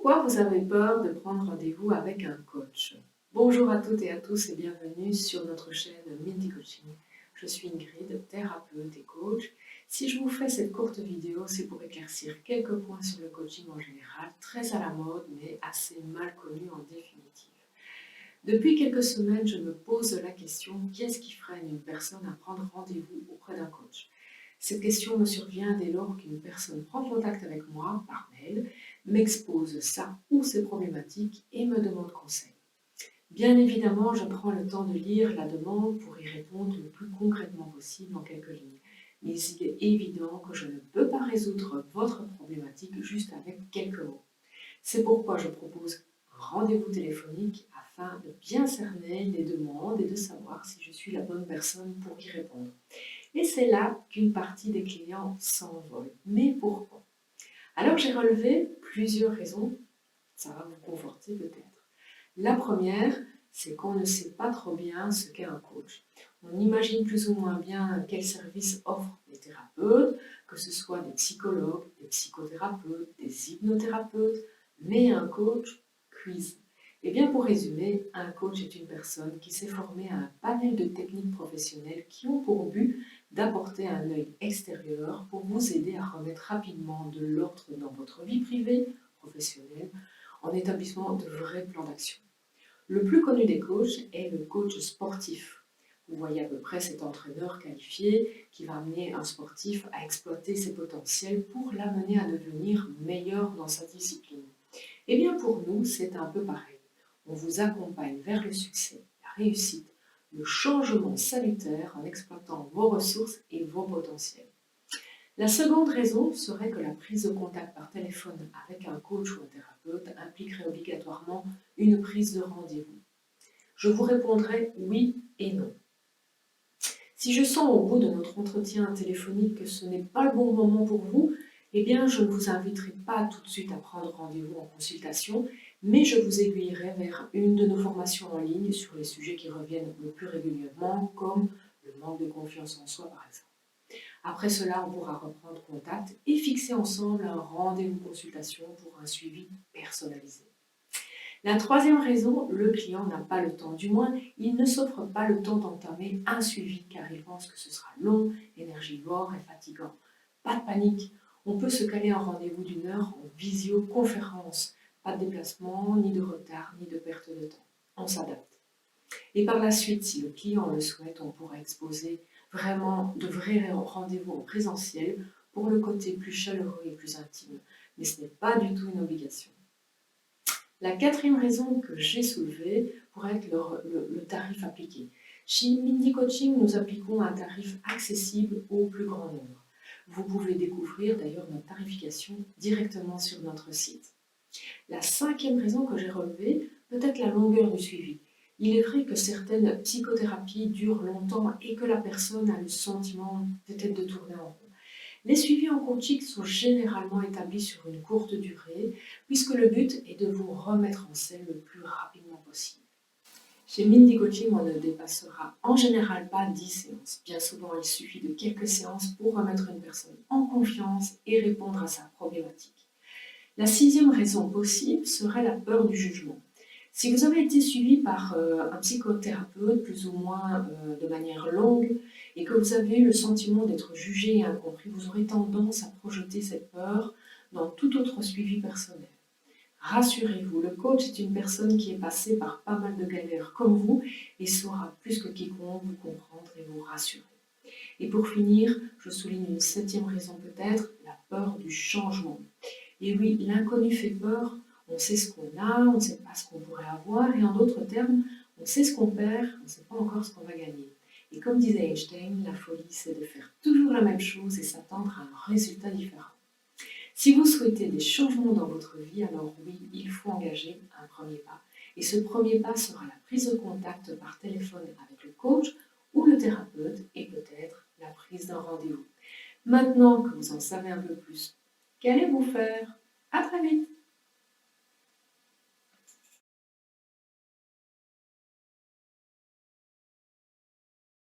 Pourquoi vous avez peur de prendre rendez-vous avec un coach? Bonjour à toutes et à tous et bienvenue sur notre chaîne Mindy Coaching. Je suis Ingrid, thérapeute et coach. Si je vous fais cette courte vidéo, c'est pour éclaircir quelques points sur le coaching en général, très à la mode mais assez mal connu en définitive. Depuis quelques semaines, je me pose la question, qu'est-ce qui freine une personne à prendre rendez-vous auprès d'un coach? Cette question me survient dès lors qu'une personne prend contact avec moi par mail, m'expose sa ou ses problématiques et me demande conseil. Bien évidemment, je prends le temps de lire la demande pour y répondre le plus concrètement possible en quelques lignes. Mais il est évident que je ne peux pas résoudre votre problématique juste avec quelques mots. C'est pourquoi je propose un rendez-vous téléphonique afin de bien cerner les demandes et de savoir si je suis la bonne personne pour y répondre. Et c'est là qu'une partie des clients s'envole. Mais pourquoi? Alors j'ai relevé plusieurs raisons, ça va vous conforter peut-être. La première, c'est qu'on ne sait pas trop bien ce qu'est un coach. On imagine plus ou moins bien quels services offrent les thérapeutes, que ce soit des psychologues, des psychothérapeutes, des hypnothérapeutes, mais un coach, quiz. Eh bien pour résumer, un coach est une personne qui s'est formée à un panel de techniques professionnelles qui ont pour but d'apporter un œil extérieur pour vous aider à remettre rapidement de l'ordre dans votre vie privée, professionnelle, en établissement de vrais plans d'action. Le plus connu des coachs est le coach sportif. Vous voyez à peu près cet entraîneur qualifié qui va amener un sportif à exploiter ses potentiels pour l'amener à devenir meilleur dans sa discipline. Eh bien pour nous, c'est un peu pareil. On vous accompagne vers le succès, la réussite, le changement salutaire en exploitant vos ressources et vos potentiels. La seconde raison serait que la prise de contact par téléphone avec un coach ou un thérapeute impliquerait obligatoirement une prise de rendez-vous. Je vous répondrai oui et non. Si je sens au bout de notre entretien téléphonique que ce n'est pas le bon moment pour vous, eh bien je ne vous inviterai pas tout de suite à prendre rendez-vous en consultation, mais je vous aiguillerai vers une de nos formations en ligne sur les sujets qui reviennent le plus régulièrement, comme le manque de confiance en soi par exemple. Après cela, on pourra reprendre contact et fixer ensemble un rendez-vous consultation pour un suivi personnalisé. La troisième raison, le client n'a pas le temps, du moins il ne s'offre pas le temps d'entamer un suivi car il pense que ce sera long, énergivore et fatigant. Pas de panique, on peut se caler un rendez-vous d'une heure en visioconférence. Pas de déplacement, ni de retard, ni de perte de temps. On s'adapte. Et par la suite, si le client le souhaite, on pourra exposer vraiment de vrais rendez-vous en présentiel pour le côté plus chaleureux et plus intime. Mais ce n'est pas du tout une obligation. La quatrième raison que j'ai soulevée pourrait être le tarif appliqué. Chez Mindy Coaching, nous appliquons un tarif accessible au plus grand nombre. Vous pouvez découvrir d'ailleurs notre tarification directement sur notre site. La cinquième raison que j'ai relevée peut être la longueur du suivi. Il est vrai que certaines psychothérapies durent longtemps et que la personne a le sentiment peut-être de tourner en rond. Les suivis en coaching sont généralement établis sur une courte durée, puisque le but est de vous remettre en selle le plus rapidement possible. Chez Mindy Coaching, on ne dépassera en général pas 10 séances. Bien souvent, il suffit de quelques séances pour remettre une personne en confiance et répondre à sa problématique. La sixième raison possible serait la peur du jugement. Si vous avez été suivi par un psychothérapeute plus ou moins de manière longue et que vous avez eu le sentiment d'être jugé et incompris, vous aurez tendance à projeter cette peur dans tout autre suivi personnel. Rassurez-vous, le coach est une personne qui est passée par pas mal de galères comme vous et saura plus que quiconque vous comprendre et vous rassurer. Et pour finir, je souligne une septième raison peut-être, la peur du changement. Et oui, l'inconnu fait peur, on sait ce qu'on a, on ne sait pas ce qu'on pourrait avoir, et en d'autres termes, on sait ce qu'on perd, on ne sait pas encore ce qu'on va gagner. Et comme disait Einstein, la folie, c'est de faire toujours la même chose et s'attendre à un résultat différent. Si vous souhaitez des changements dans votre vie, alors oui, il faut engager un premier pas. Et ce premier pas sera la prise de contact par téléphone avec le coach ou le thérapeute et peut-être la prise d'un rendez-vous. Maintenant que vous en savez un peu plus, qu'allez-vous faire? À très vite!